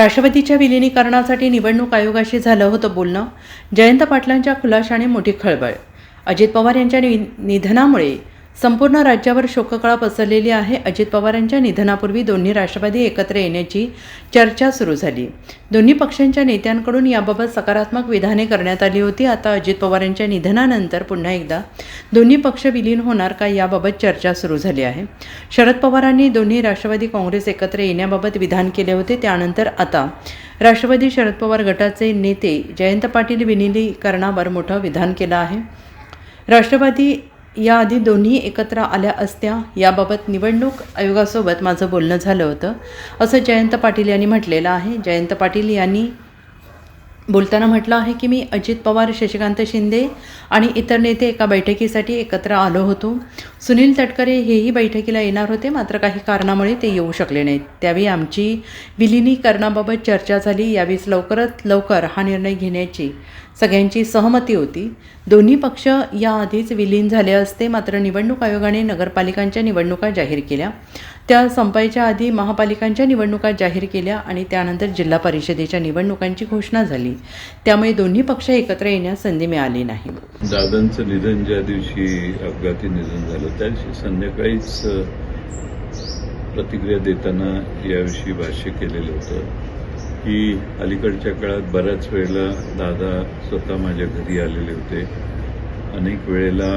राष्ट्रवादीच्या विलिनीकरणासाठी निवडणूक आयोगाशी झालं होतं बोलणं. जयंत पाटलांच्या खुलाशाने मोठी खळबळ. अजित पवार यांच्या निधनामुळे संपूर्ण राज्यावर शोककळा पसरलेली आहे. अजित पवारांच्या निधनापूर्वी दोन्ही राष्ट्रवादी एकत्र येण्याची चर्चा सुरू झाली. दोन्ही पक्षांच्या नेत्यांकडून याबाबत सकारात्मक विधाने करण्यात आली होती. आता अजित पवारांच्या निधनानंतर पुन्हा एकदा दोन्ही पक्ष विलीन होणार का याबाबत चर्चा सुरू झाली आहे. शरद पवारांनी दोन्ही राष्ट्रवादी काँग्रेस एकत्र येण्याबाबत विधान केले होते. त्यानंतर आता राष्ट्रवादी शरद पवार गटाचे नेते जयंत पाटील विलिनीकरणावर मोठं विधान केलं आहे. राष्ट्रवादी याआधी दोन्ही एकत्र आल्या असत्या याबाबत निवडणूक आयोगासोबत माझं बोलणं झालं होतं, असं जयंत पाटील यांनी म्हटलेलं आहे. जयंत पाटील यांनी बोलताना म्हटलं आहे की मी अजित पवार, शशिकांत शिंदे आणि इतर नेते एका बैठकीसाठी एकत्र आलो होतो. सुनील तटकरे हेही बैठकीला येणार होते, मात्र काही कारणामुळे ते येऊ शकले नाहीत. त्यावेळी आमची विलिनीकरणाबाबत चर्चा झाली. यावेळीच लवकरात लवकर हा निर्णय घेण्याची सगळ्यांची सहमती होती. दोन्ही पक्ष याआधीच विलीन झाले असते, मात्र निवडणूक आयोगाने नगरपालिकांच्या निवडणुका जाहीर केल्या. त्या संपायच्या आधी महापालिकांच्या निवडणुका जाहीर केल्या आणि त्यानंतर जिल्हा परिषदेच्या निवडणुकांची घोषणा झाली. त्यामुळे दोन्ही पक्ष एकत्र येण्यास संधी मिळाली नाही. दादांचं निधन ज्या दिवशी अपघाती निधन झालं त्या दिवशी संध्याकाळीच प्रतिक्रिया देताना याविषयी भाष्य केलेलं होतं की अलीकडच्या काळात बऱ्याच वेळेला दादा स्वतः माझ्या घरी आलेले होते. अनेक वेळेला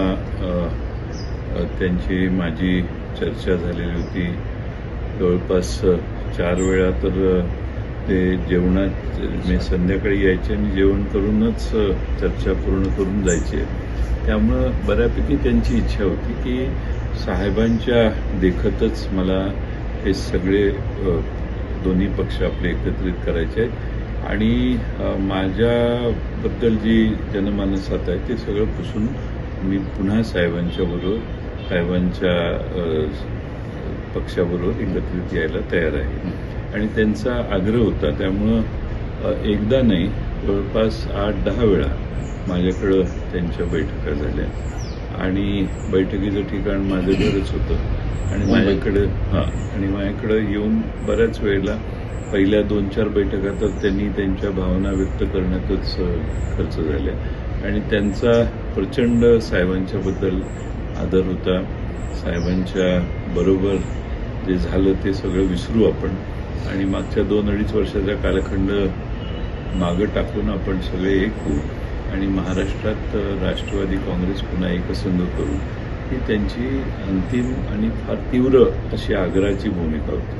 त्यांची माझी चर्चा झालेली होती. जवळपास 4 वेळा तर ते जेवणात मी संध्याकाळी यायचे आणि जेवण करूनच चर्चा पूर्ण करून जायचे. त्यामुळं बऱ्यापैकी त्यांची इच्छा होती की साहेबांच्या देखतच मला हे सगळे दोन्ही पक्ष आपले एकत्रित करायचे आहेत आणि माझ्याबद्दल जी जनमानसात आहे ते सगळं पुसून मी पुन्हा साहेबांच्या पक्षाबरोबर एकत्रित यायला तयार आहे आणि त्यांचा आग्रह होता. त्यामुळं एकदा नाही, जवळपास 8-10 वेळा माझ्याकडं त्यांच्या बैठका झाल्या आणि बैठकीचं ठिकाण माझं घरच होतं आणि माझ्याकडं येऊन बऱ्याच वेळेला पहिल्या 2-4 बैठका तर त्यांनी त्यांच्या भावना व्यक्त करण्यातच खर्च झाल्या आणि त्यांचा प्रचंड साहेबांच्याबद्दल आदर होता. साहेबांच्या बरोबर जे झालं ते सगळं विसरू आपण आणि मागच्या 2-2.5 वर्षाचा कालखंड मागं टाकून आपण सगळे एक होऊ आणि महाराष्ट्रात राष्ट्रवादी काँग्रेस पुन्हा एकसंध करू, ही त्यांची अंतिम आणि फार तीव्र अशी आग्रहाची भूमिका होती.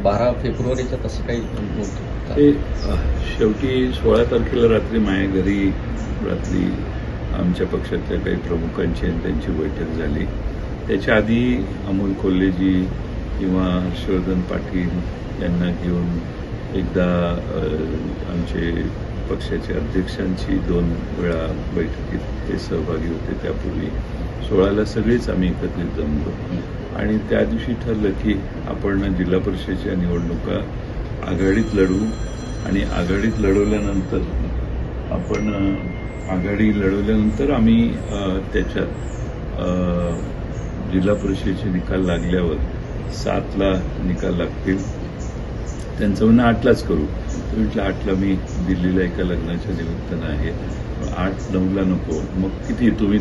12 फेब्रुवारीचं तसं काही नव्हतं. ते शेवटी 16 तारखेला रात्री माझ्या घरी आमच्या पक्षातल्या काही प्रमुखांची आणि त्यांची बैठक झाली. त्याच्या आधी अमोल कोल्हेजी किंवा हर्षवर्धन पाटील यांना घेऊन एकदा आमचे पक्षाच्या अध्यक्षांची 2 वेळा बैठकीत ते सहभागी होते. त्यापूर्वी 16ला सगळेच आम्ही एकत्रित जमलो आणि त्या दिवशी ठरलं की आपण जिल्हा परिषदेच्या निवडणुका आघाडीत लढवू आणि आघाडीत लढवल्यानंतर आम्ही त्याच्यात जिल्हा परिषदेचे निकाल लागल्यावर 7ला निकाल लागतील. त्यांचं म्हणणं 8लाच करू. म्हटलं 8ला मी दिल्लीला एका लग्नाच्या निमित्तानं आहे, 8-9ला नको. मग किती तुम्ही,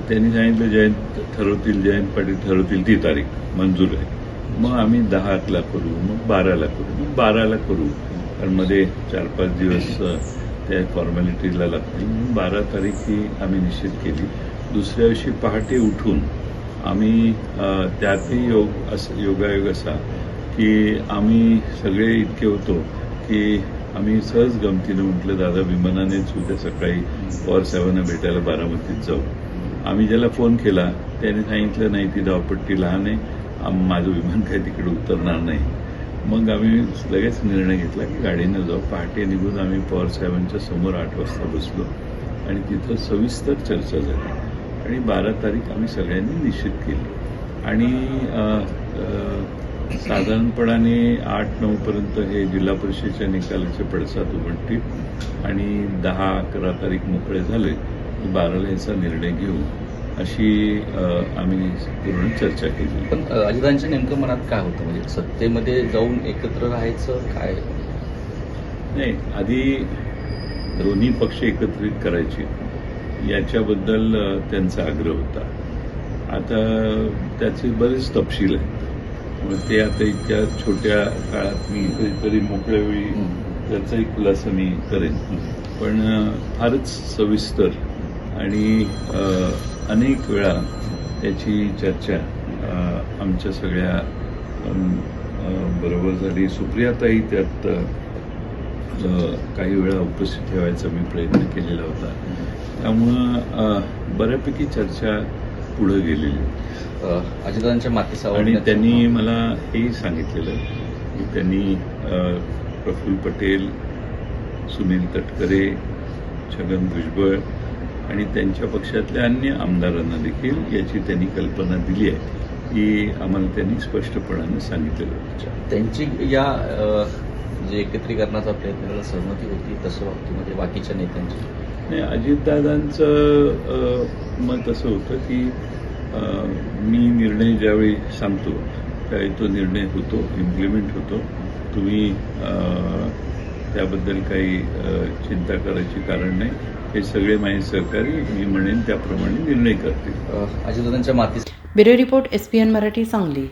त्यांनी सांगितलं जयंत पाटील ठरवतील ती तारीख मंजूर आहे. मग आम्ही 10ला करू, मग 12ला करू, मग 12ला करू, कारण मध्ये 4-5 दिवस त्या फॉर्मॅलिटीला लागतील. 12 तारीख ही आम्ही निश्चित केली. दुसऱ्या दिवशी पहाटे उठून आम्ही त्यातही योगायोग असा की आम्ही सगळे इतके होतो की आम्ही सहज गमतीनं म्हटलं दादा विमानानेच उद्या सकाळी पवार साहेबांना भेटायला बारामतीत जाऊ. आम्ही ज्याला फोन केला त्याने सांगितलं नाही, ती धावपट्टी लहान आहे, माझं विमान काही तिकडे उतरणार नाही. मग आम्ही लगेच निर्णय घेतला की गाडीनं जाऊ. पहाटे निघून आम्ही पवार साहेबांच्या समोर 8 वाजता बसलो आणि तिथं सविस्तर चर्चा झाली आणि 12 तारीख आम्ही सगळ्यांनी निश्चित केली आणि साधारणपणाने 8-9 पर्यंत हे जिल्हा परिषदेच्या निकालाचे पडसाद उमटतील आणि 10-11 तारीख मोकळे झाले की 12ला याचा निर्णय घेऊ अशी आम्ही पूर्ण चर्चा केली. पण अजितांच्या नेमकं मनात काय होतं, म्हणजे सत्तेमध्ये जाऊन एकत्र राहायचं काय? नाही, आधी दोन्ही पक्ष एकत्रित करायचे याच्याबद्दल त्यांचा आग्रह होता. आता त्याचे बरेच तपशील आहेत. मग ते आता इतक्या छोट्या काळात मी कधीतरी मोकळ्या वेळी त्याचाही खुलासा मी करेन. पण फारच सविस्तर आणि अनेक वेळा त्याची चर्चा आमच्या सगळ्या बरोबर झाली. सुप्रियाताई त्यात काही वेळा उपस्थित ठेवायचा मी प्रयत्न केलेला होता. त्यामुळं बऱ्यापैकी चर्चा पुढे गेलेली. अजितदादांच्या मातीचा आणि त्यांनी मला हेही सांगितलेलं की त्यांनी प्रफुल्ल पटेल, सुनील तटकरे, छगन भुजबळ आणि त्यांच्या पक्षातल्या अन्य आमदारांना देखील याची त्यांनी कल्पना दिली आहे की आम्हाला त्यांनी स्पष्टपणाने सांगितलेलं होतं. त्यांची या जे एकत्रीकरणाचा प्रयत्न करायला सहमती होती तसं बाबतीमध्ये बाकीच्या नेत्यांची नाही, अजितदादांचं मत असं होतं की मी निर्णय ज्यावेळी सांगतो त्यावेळी तो निर्णय होतो, इम्प्लिमेंट होतो. तुम्ही त्याबद्दल काही चिंता करायची कारण नाही. हे सगळे माझे सहकारी मी म्हणेन त्याप्रमाणे निर्णय करतील. अजितदादांच्या माती bureau report SPN Marathi Sangli.